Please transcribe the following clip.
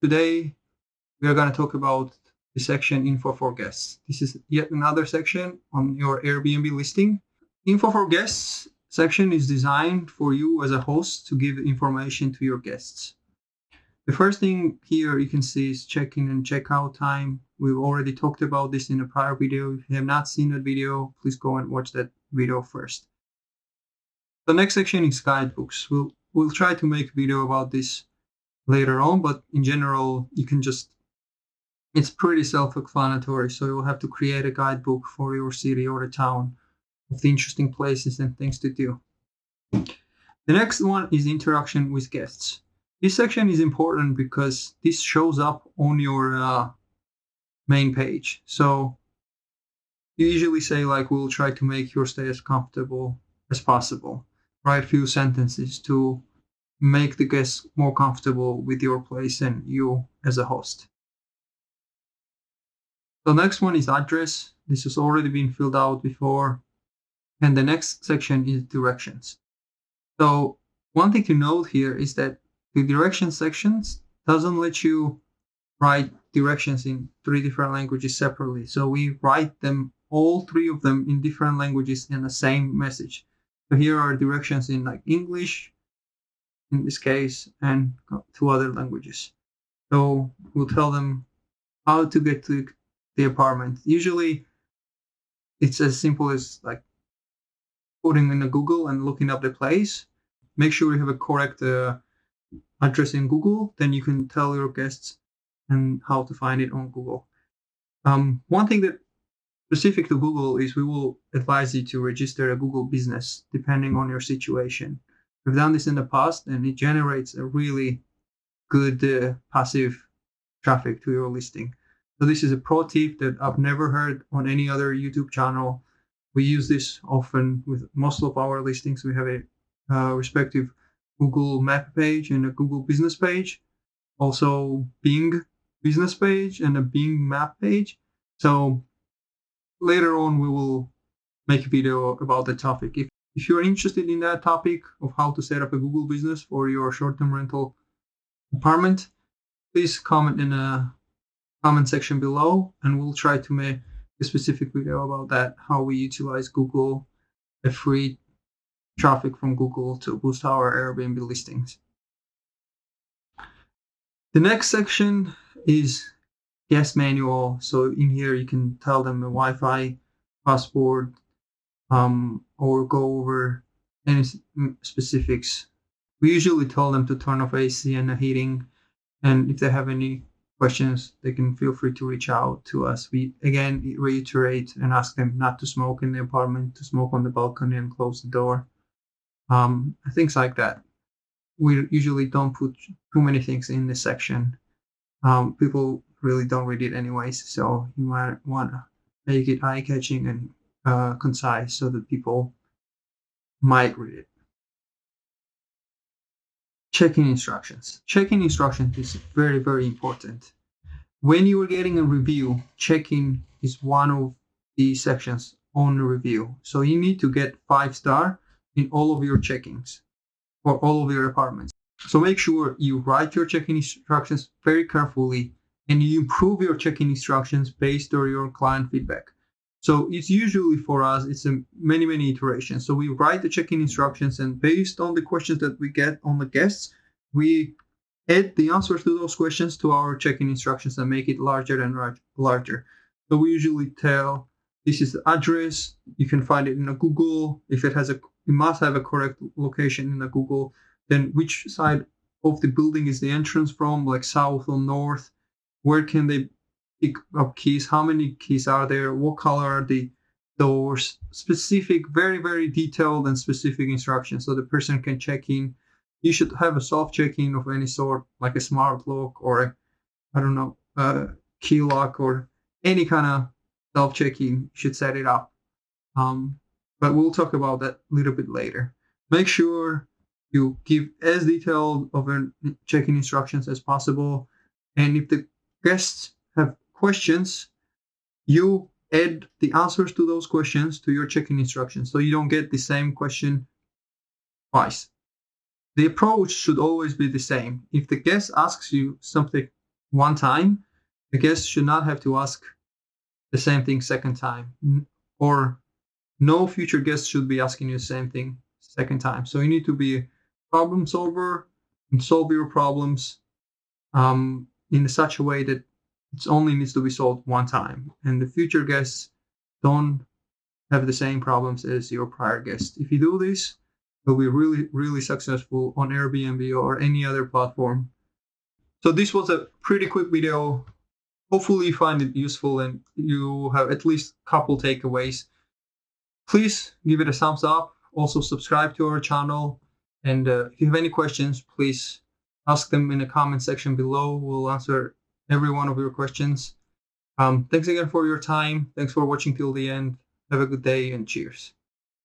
Today, we are going to talk about the section Info for Guests. This is yet another section on your Airbnb listing. Info for Guests section is designed for you as a host to give information to your guests. The first thing here you can see is check-in and check-out time. We've already talked about this in a prior video. If you have not seen that video, please go and watch that video first. The next section is guidebooks. We'll try to make a video about this later on, but in general, you can it's pretty self-explanatory. So you'll have to create a guidebook for your city or the town of the interesting places and things to do. The next one is interaction with guests. This section is important because this shows up on your main page. So you usually say we'll try to make your stay as comfortable as possible. Write a few sentences to make the guests more comfortable with your place and you as a host. The next one is address. This has already been filled out before. And the next section is directions. So one thing to note here is that the directions sections doesn't let you write directions in 3 different languages separately. So we write them, all 3 of them, in different languages in the same message. So here are directions in English, in this case, and 2 other languages. So we'll tell them how to get to the apartment. Usually it's as simple as putting in a Google and looking up the place. Make sure you have a correct address in Google, then you can tell your guests and how to find it on Google. One thing that specific to Google is we will advise you to register a Google business depending on your situation. We've done this in the past and it generates a really good passive traffic to your listing. So this is a pro tip that I've never heard on any other YouTube channel. We use this often with most of our listings. We have a respective Google map page and a Google business page, also Bing business page and a Bing map page. So later on, we will make a video about the topic. If you're interested in that topic of how to set up a Google business for your short-term rental apartment, please comment in a comment section below and we'll try to make a specific video about that, how we utilize Google, the free traffic from Google to boost our Airbnb listings. The next section is guest manual. So in here you can tell them a Wi-Fi password or go over any specifics. We usually tell them to turn off AC and the heating, and if they have any questions, they can feel free to reach out to us. We again reiterate and ask them not to smoke in the apartment, to smoke on the balcony and close the door. Things like that. We usually don't put too many things in this section. People really don't read it anyways, so you might want to make it eye-catching and concise so that people might read it. Check-in instructions. Check-in instructions is very, very important. When you are getting a review, check-in is one of the sections on the review. So you need to get 5-star in all of your check-ins for all of your apartments. So make sure you write your check-in instructions very carefully and you improve your check-in instructions based on your client feedback. So it's usually for us, it's many iterations. So we write the check-in instructions and based on the questions that we get on the guests, we add the answers to those questions to our check-in instructions and make it larger and larger. So we usually tell this is the address. You can find it in a Google. If it must have a correct location in a Google. Then which side of the building is the entrance from, like south or north? Where can they pick up keys? How many keys are there? What color are the doors? Specific, very, very detailed and specific instructions so the person can check in. You should have a soft check-in of any sort, like a smart lock or a key lock or any kind of self check-in. You should set it up. But we'll talk about that a little bit later. Make sure you give as detailed of check-in instructions as possible. And if the guests have questions, you add the answers to those questions to your check-in instructions so you don't get the same question twice. The approach should always be the same. If the guest asks you something one time, the guest should not have to ask the same thing second time, or no future guest should be asking you the same thing second time. So you need to be a problem solver and solve your problems in such a way that it only needs to be solved one time, and the future guests don't have the same problems as your prior guest. If you do this, you'll be really, really successful on Airbnb or any other platform. So this was a pretty quick video. Hopefully you find it useful and you have at least a couple takeaways. Please give it a thumbs up. Also subscribe to our channel. And if you have any questions, please ask them in the comment section below. We'll answer every one of your questions. Thanks again for your time. Thanks for watching till the end. Have a good day and cheers.